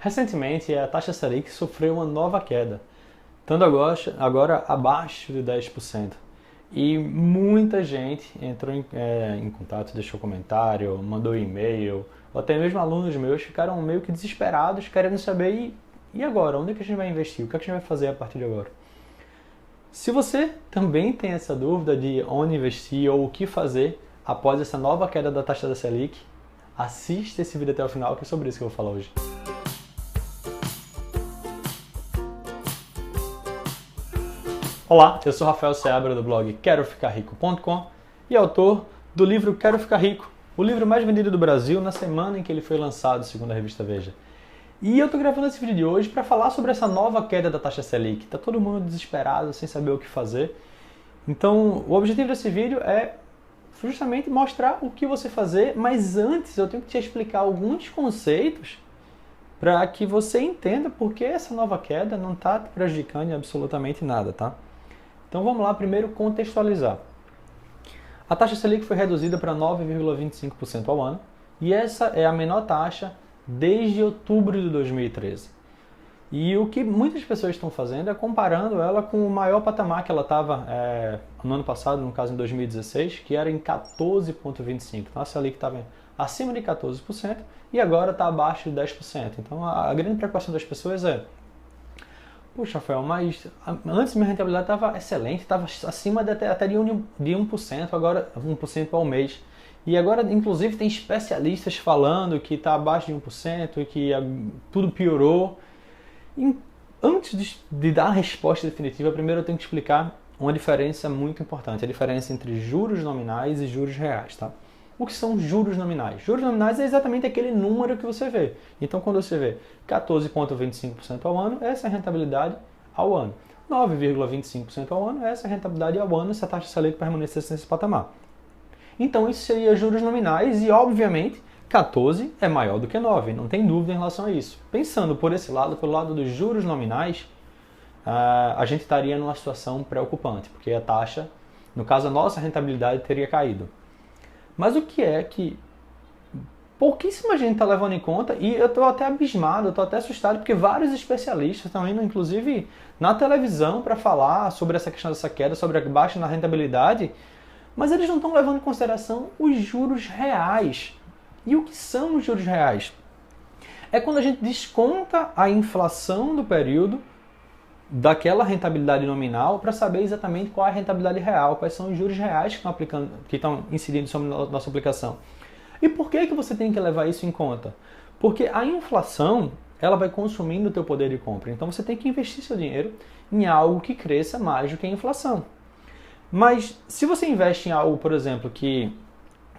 Recentemente, a taxa Selic sofreu uma nova queda, estando agora abaixo de 10%. E muita gente entrou em contato, deixou comentário, mandou e-mail, ou até mesmo alunos meus ficaram meio que desesperados, querendo saber, e agora? Onde é que a gente vai investir? O que é que a gente vai fazer a partir de agora? Se você também tem essa dúvida de onde investir ou o que fazer após essa nova queda da taxa da Selic, assista esse vídeo até o final, que é sobre isso que eu vou falar hoje. Olá, eu sou Rafael Seabra do blog queroficarrico.com e autor do livro Quero Ficar Rico, o livro mais vendido do Brasil na semana em que ele foi lançado, segundo a revista Veja. E eu tô gravando esse vídeo de hoje para falar sobre essa nova queda da taxa Selic. Tá todo mundo desesperado, sem saber o que fazer. Então, o objetivo desse vídeo é justamente mostrar o que você fazer, mas antes eu tenho que te explicar alguns conceitos para que você entenda por que essa nova queda não está prejudicando em absolutamente nada, tá? Então vamos lá, primeiro contextualizar. A taxa Selic foi reduzida para 9,25% ao ano e essa é a menor taxa desde outubro de 2013. E o que muitas pessoas estão fazendo é comparando ela com o maior patamar que ela estava no ano passado, no caso em 2016, que era em 14,25%. Então a Selic estava acima de 14% e agora está abaixo de 10%. Então a grande preocupação das pessoas é: puxa, Rafael, mas antes minha rentabilidade estava excelente, estava acima até de 1%, agora 1% ao mês. E agora, inclusive, tem especialistas falando que está abaixo de 1% e que tudo piorou. E antes de dar a resposta definitiva, primeiro eu tenho que explicar uma diferença muito importante, a diferença entre juros nominais e juros reais, tá? O que são juros nominais? Juros nominais é exatamente aquele número que você vê. Então, quando você vê 14,25% ao ano, essa é a rentabilidade ao ano. 9,25% ao ano, essa é a rentabilidade ao ano se a taxa Selic permanecesse nesse patamar. Então, isso seria juros nominais e, obviamente, 14 é maior do que 9, não tem dúvida em relação a isso. Pensando por esse lado, pelo lado dos juros nominais, a gente estaria numa situação preocupante, porque a taxa, no caso a nossa rentabilidade, teria caído. Mas o que é que pouquíssima gente está levando em conta, e eu estou até abismado, eu estou até assustado, porque vários especialistas estão indo, inclusive, na televisão para falar sobre essa questão dessa queda, sobre a baixa na rentabilidade, mas eles não estão levando em consideração os juros reais. E o que são os juros reais? É quando a gente desconta a inflação do período daquela rentabilidade nominal para saber exatamente qual é a rentabilidade real, quais são os juros reais que estão incidindo sobre a nossa aplicação. E por que você tem que levar isso em conta? Porque a inflação, ela vai consumindo o teu poder de compra. Então você tem que investir seu dinheiro em algo que cresça mais do que a inflação. Mas se você investe em algo, por exemplo, que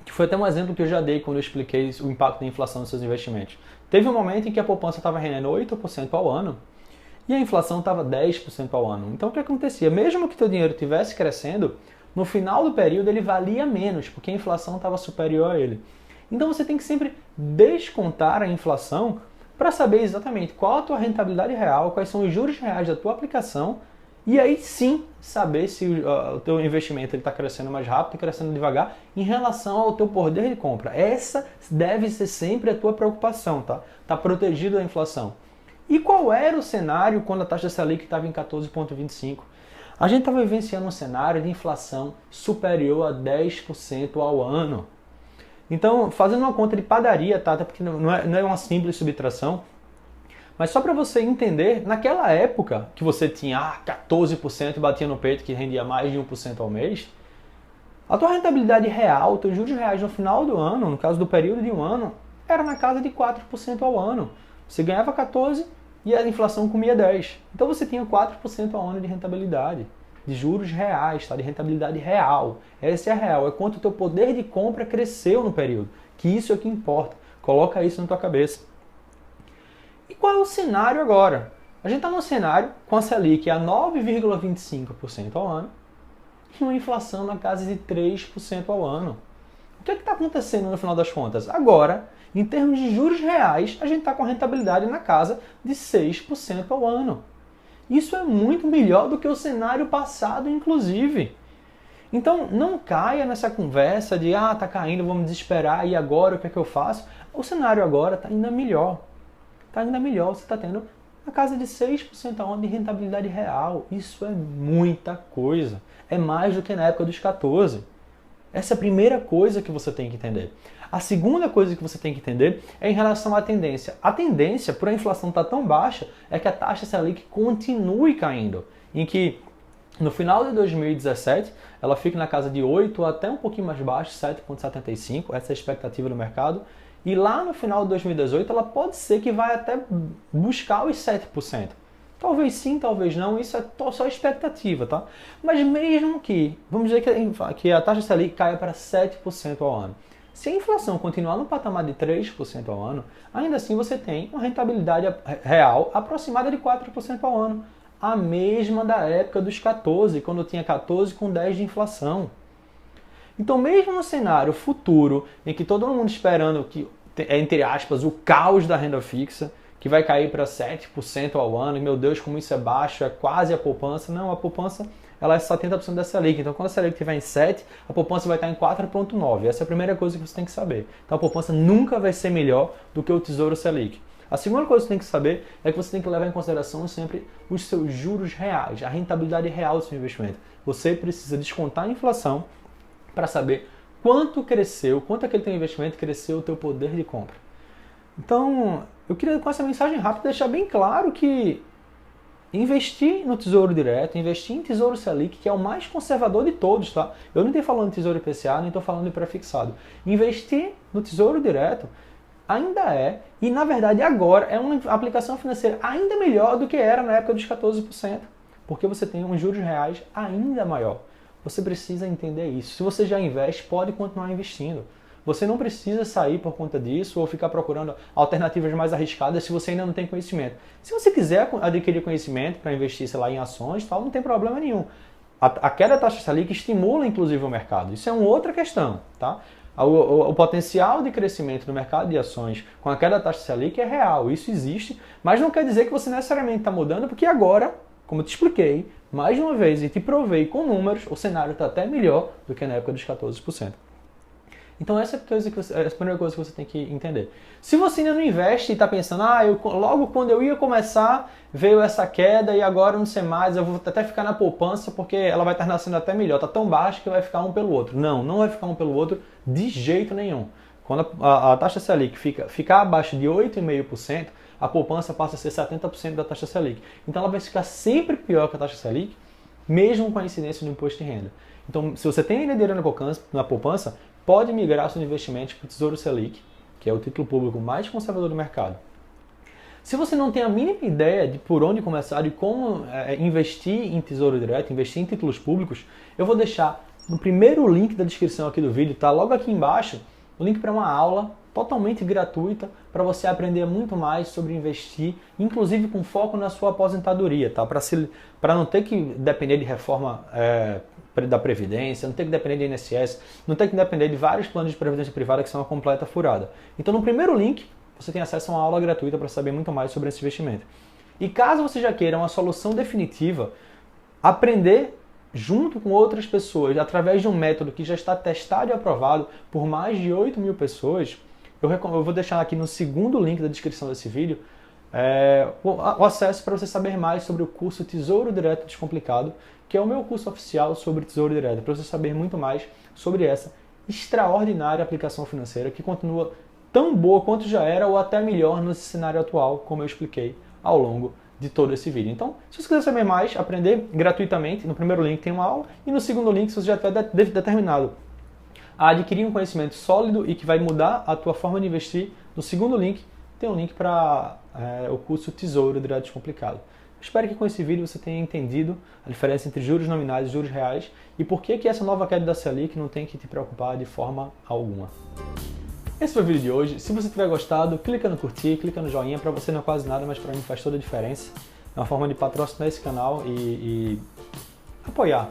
foi até um exemplo que eu já dei quando eu expliquei o impacto da inflação nos seus investimentos. Teve um momento em que a poupança estava rendendo 8% ao ano e a inflação estava 10% ao ano. Então o que acontecia? Mesmo que teu dinheiro estivesse crescendo, no final do período ele valia menos, porque a inflação estava superior a ele. Então você tem que sempre descontar a inflação para saber exatamente qual a tua rentabilidade real, quais são os juros reais da tua aplicação, e aí sim saber se o teu investimento está crescendo mais rápido, crescendo devagar, em relação ao teu poder de compra. Essa deve ser sempre a tua preocupação, tá? Tá protegido da inflação. E qual era o cenário quando a taxa Selic estava em 14,25%? A gente estava vivenciando um cenário de inflação superior a 10% ao ano. Então, fazendo uma conta de padaria, tá? Até porque não é uma simples subtração, mas só para você entender, naquela época que você tinha 14% e batia no peito que rendia mais de 1% ao mês, a tua rentabilidade real, teus juros reais no final do ano, no caso do período de um ano, era na casa de 4% ao ano. Você ganhava 14% e a inflação comia 10%. Então você tinha 4% ao ano de rentabilidade, de juros reais, tá? De rentabilidade real. Essa é a real, é quanto o teu poder de compra cresceu no período, que isso é o que importa. Coloca isso na tua cabeça. E qual é o cenário agora? A gente está num cenário com a Selic a 9,25% ao ano e uma inflação na casa de 3% ao ano. O que é que está acontecendo no final das contas? Agora, em termos de juros reais, a gente está com a rentabilidade na casa de 6% ao ano. Isso é muito melhor do que o cenário passado, inclusive. Então, não caia nessa conversa de tá caindo, vamos desesperar, e agora o que é que eu faço? O cenário agora está ainda melhor. está ainda melhor, você está tendo na casa de 6% ao ano de rentabilidade real. Isso é muita coisa. É mais do que na época dos 14. Essa é a primeira coisa que você tem que entender. A segunda coisa que você tem que entender é em relação à tendência. A tendência, por a inflação estar tão baixa, é que a taxa Selic continue caindo. Em que no final de 2017, ela fica na casa de 8 até um pouquinho mais baixo, 7,75, essa é a expectativa do mercado. E lá no final de 2018, ela pode ser que vai até buscar os 7%. Talvez sim, talvez não, isso é só expectativa, tá? Mas mesmo que, vamos dizer que a taxa Selic caia para 7% ao ano. Se a inflação continuar no patamar de 3% ao ano, ainda assim você tem uma rentabilidade real aproximada de 4% ao ano. A mesma da época dos 14, quando tinha 14 com 10 de inflação. Então, mesmo no cenário futuro, em que todo mundo esperando que, entre aspas, o caos da renda fixa, que vai cair para 7% ao ano, e meu Deus, como isso é baixo, é quase a poupança. Não, a poupança ela é 70% da Selic. Então, quando a Selic estiver em 7, a poupança vai estar em 4,9. Essa é a primeira coisa que você tem que saber. Então, a poupança nunca vai ser melhor do que o Tesouro Selic. A segunda coisa que você tem que saber é que você tem que levar em consideração sempre os seus juros reais, a rentabilidade real do seu investimento. Você precisa descontar a inflação para saber quanto cresceu, quanto aquele teu investimento cresceu o teu poder de compra. Então, eu queria com essa mensagem rápida deixar bem claro que investir no Tesouro Direto, investir em Tesouro Selic, que é o mais conservador de todos, tá? Eu não estou falando de Tesouro IPCA, nem estou falando de pré-fixado. Investir no Tesouro Direto ainda é, e na verdade agora é uma aplicação financeira ainda melhor do que era na época dos 14%, porque você tem uns juros reais ainda maior. Você precisa entender isso. Se você já investe, pode continuar investindo. Você não precisa sair por conta disso ou ficar procurando alternativas mais arriscadas se você ainda não tem conhecimento. Se você quiser adquirir conhecimento para investir, sei lá, em ações, tal, não tem problema nenhum. A queda da taxa Selic estimula inclusive o mercado. Isso é uma outra questão, tá? O potencial de crescimento do mercado de ações com a queda da taxa Selic é real, isso existe, mas não quer dizer que você necessariamente está mudando, porque agora, como eu te expliquei, mais uma vez, e te provei com números, o cenário está até melhor do que na época dos 14%. Então essa é a primeira coisa que você tem que entender. Se você ainda não investe e está pensando, logo quando eu ia começar, veio essa queda e agora não sei mais, eu vou até ficar na poupança porque ela vai estar nascendo até melhor, está tão baixa que vai ficar um pelo outro. Não, não vai ficar um pelo outro de jeito nenhum. Quando a taxa Selic ficar abaixo de 8,5%, a poupança passa a ser 70% da taxa Selic. Então ela vai ficar sempre pior que a taxa Selic, mesmo com a incidência do imposto de renda. Então, se você tem ainda dinheiro na poupança, pode migrar seus investimentos para o Tesouro Selic, que é o título público mais conservador do mercado. Se você não tem a mínima ideia de por onde começar, de como investir em Tesouro Direto, investir em títulos públicos, eu vou deixar no primeiro link da descrição aqui do vídeo, tá logo aqui embaixo, o link para uma aula totalmente gratuita para você aprender muito mais sobre investir, inclusive com foco na sua aposentadoria, tá? Para não ter que depender de reforma da Previdência, não ter que depender de INSS, não ter que depender de vários planos de previdência privada que são uma completa furada. Então no primeiro link você tem acesso a uma aula gratuita para saber muito mais sobre esse investimento. E caso você já queira uma solução definitiva, aprender junto com outras pessoas, através de um método que já está testado e aprovado por mais de 8.000 pessoas, eu vou deixar aqui no segundo link da descrição desse vídeo o acesso para você saber mais sobre o curso Tesouro Direto Descomplicado, que é o meu curso oficial sobre Tesouro Direto, para você saber muito mais sobre essa extraordinária aplicação financeira que continua tão boa quanto já era ou até melhor nesse cenário atual, como eu expliquei ao longo de todo esse vídeo. Então, se você quiser saber mais, aprender gratuitamente, no primeiro link tem uma aula, e no segundo link, se você já tiver determinado a adquirir um conhecimento sólido e que vai mudar a tua forma de investir, no segundo link tem um link para o curso Tesouro Direto Descomplicado. Espero que com esse vídeo você tenha entendido a diferença entre juros nominais e juros reais e por que essa nova queda da Selic não tem que te preocupar de forma alguma. Esse foi o vídeo de hoje. Se você tiver gostado, clica no curtir, clica no joinha. Para você não é quase nada, mas para mim faz toda a diferença. É uma forma de patrocinar esse canal e apoiar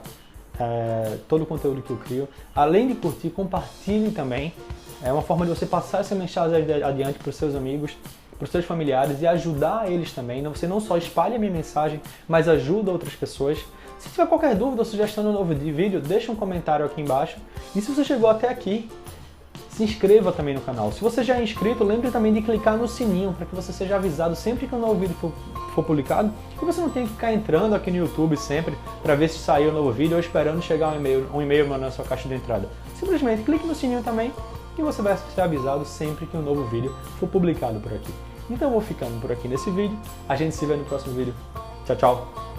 todo o conteúdo que eu crio. Além de curtir, compartilhe também. É uma forma de você passar essa mensagem adiante para os seus amigos, para os seus familiares e ajudar eles também. Você não só espalha a minha mensagem, mas ajuda outras pessoas. Se tiver qualquer dúvida ou sugestão de um novo vídeo, deixa um comentário aqui embaixo. E se você chegou até aqui, se inscreva também no canal. Se você já é inscrito, lembre também de clicar no sininho para que você seja avisado sempre que um novo vídeo for publicado e você não tenha que ficar entrando aqui no YouTube sempre para ver se saiu um novo vídeo ou esperando chegar um e-mail na sua caixa de entrada. Simplesmente clique no sininho também e você vai ser avisado sempre que um novo vídeo for publicado por aqui. Então eu vou ficando por aqui nesse vídeo. A gente se vê no próximo vídeo. Tchau, tchau!